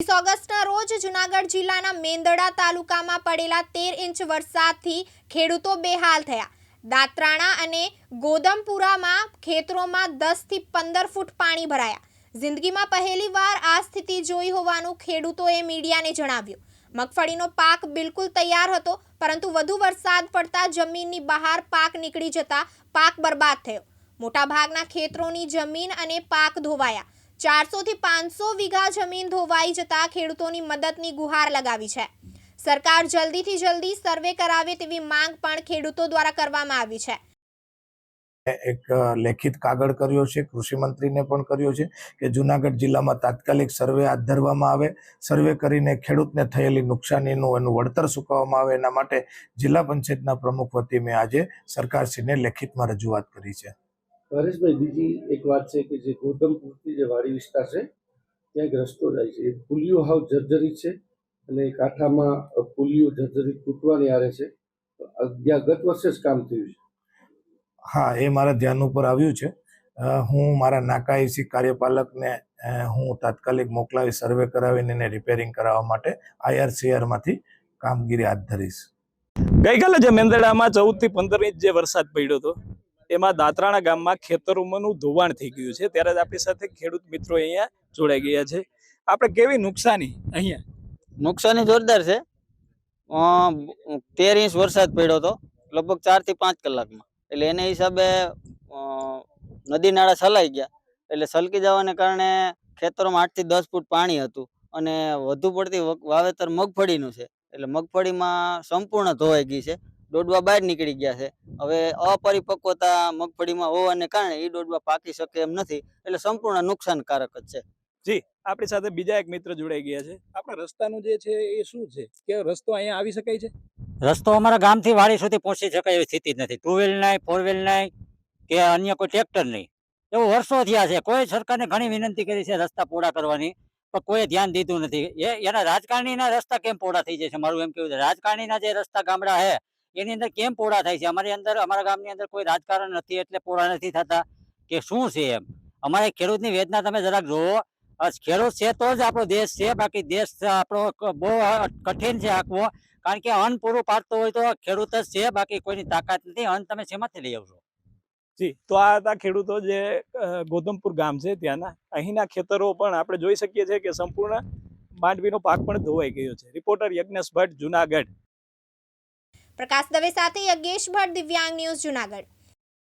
ઓગસ્ટના રોજ જૂનાગઢ જિલ્લાના મેંદરડા તાલુકામાં પડેલા 13 ઇંચ વરસાદથી ખેડૂતો બેહાલ થયા। દાત્રાણા અને ગોદમપુરામાં ખેતરોમાં 10 થી 15 ફૂટ પાણી ભરાયા। જિંદગીમાં પહેલીવાર આ સ્થિતિ જોઈ હોવાનું ખેડૂતોએ મીડિયાને જણાવ્યું। મગફળીનો પાક બિલકુલ તૈયાર હતો, પરંતુ વધુ વરસાદ પડતા જમીનની બહાર પાક નીકળી જતા પાક બરબાદ થયો। મોટાભાગના ખેતરોની જમીન અને પાક ધોવાયા। 400 થી 500 વીઘા જમીન ધોવાઈ જતા ખેડૂતોની મદદની ગુહાર લગાવી છે। સરકાર જલ્દીથી જલ્દી સર્વે કરાવે તેવી માંગ પણ ખેડૂતો દ્વારા કરવામાં આવી છે। એક લેખિત કાગળ કર્યો છે, કૃષિ મંત્રીને પણ કર્યો છે કે જૂનાગઢ જિલ્લામાં તાત્કાલિક સર્વે હાથ ધરવામાં આવે, સર્વે કરીને ખેડૂતને થયેલી નુકસાનીનું એનું વળતર ચૂકવવામાં આવે। એના માટે જિલ્લા પંચાયતના પ્રમુખ વતી મેં આજે સરકારશ્રીને લેખિતમાં રજૂઆત કરી છે। હરેશભાઈ, બીજી એક વાત છે કે જે ગોધમપુરથી જે વાડી વિસ્તાર છે ત્યાં એક રસ્તો જાય છે, એ પુલિયો હાવ જર્જરિત છે અને કાંઠામાં પુલિયો જર્જરિત તૂટવાની આરે છે। ત્યાં ગત વર્ષે જ કામ થયું છે। હા, એ મારા ધ્યાન ઉપર આવ્યું છે। હું મારા નાકા એસી કાર્યપાલકને હું તાત્કાલિક મોકલાવી સર્વે કરાવીને એને રિપેરિંગ કરાવવા માટે IRCRમાંથી કામગીરી હાથ ધરીશ। ગઈકાલે જે મેંદરડામાં 14 થી 15 ઇંચ જે વરસાદ પડ્યો હતો એમાં દાત્રાણા ગામમાં ખેતરોમાં ધોવાણ થઈ ગયું છે। ત્યારે જ આપણી સાથે ખેડૂત મિત્રો અહીંયા જોડાઈ ગયા છે। આપણે કેવી નુકસાની અહીંયા? નુકસાની જોરદાર છે। 13 ઇંચ વરસાદ પડ્યો હતો લગભગ 4 થી 5 કલાકમાં, એટલે એને હિસાબે નદી નાળા છલાઈ ગયા, એટલે છલકી જવાને કારણે ખેતરોમાં 8 થી 10 ફૂટ પાણી હતું અને વધુ પડતી વાવેતર મગફળીનું છે, એટલે મગફળીમાં સંપૂર્ણ ધોવાઈ ગઈ છે। ડોડવા બહાર નીકળી ગયા છે। હવે અપરિપક્વતા મગફળીમાં હોવાને કારણે એ ડોડવા પાકી શકે એમ નથી, એટલે સંપૂર્ણ નુકસાનકારક જ છે। જી, આપણી સાથે બીજા એક મિત્ર જોડાઈ ગયા છે। આપણા રસ્તાનું જે છે એ શું છે કે રસ્તો અહીંયા આવી શકાય છે? રસ્તો અમારા ગામથી વાડી સુધી પહોંચી શકાય એવી સ્થિતિ જ નથી। 2 વ્હીલ નહીં, 4 વ્હીલ નહીં કે અન્ય કોઈ ટ્રેક્ટર નહીં, એવું વર્ષો થયા છે। કોઈ સરકારને ઘણી વિનંતી કરી છે રસ્તા પહોળા કરવાની, પણ કોઈ ધ્યાન દીધું નથી। એના રાજકારણીના રસ્તા કેમ પહોળા થઈ જાય છે, મારું એમ કેવું છે। રાજકારણીના જે રસ્તા ગામડા છે એની અંદર કેમ પહોળા થાય છે? અમારા ગામની અંદર કોઈ રાજકારણ નથી એટલે પહોળા નથી થતા કે શું છે એમ? અમારે ખેડૂતની વેદના તમે જરાક જોવો। ખેડૂત છે તો જ આપણો દેશ છે, બાકી દેશ આપણો બહુ કઠિન છે આખવો, કારણ કે અન્ન પૂરું પાડતો હોય તો ખેડૂત જ છે, બાકી કોઈની તાકાત નથી। અન્ન તમે શેમાંથી લઈ આવશો? જી, તો આ હતા ખેડૂતો જે ગોધમપુર ગામ છે ત્યાંના। અહીંના ખેતરો પણ આપણે જોઈ શકીએ છીએ કે સંપૂર્ણ માંડવીનો પાક પણ ધોવાઈ ગયો છે। રિપોર્ટર યજ્ઞેશ ભટ્ટ, જૂનાગઢ। પ્રકાશ દવે સાથે યજ્ઞેશ ભટ્ટ, દિવ્યાંગ ન્યૂઝ, જૂનાગઢ।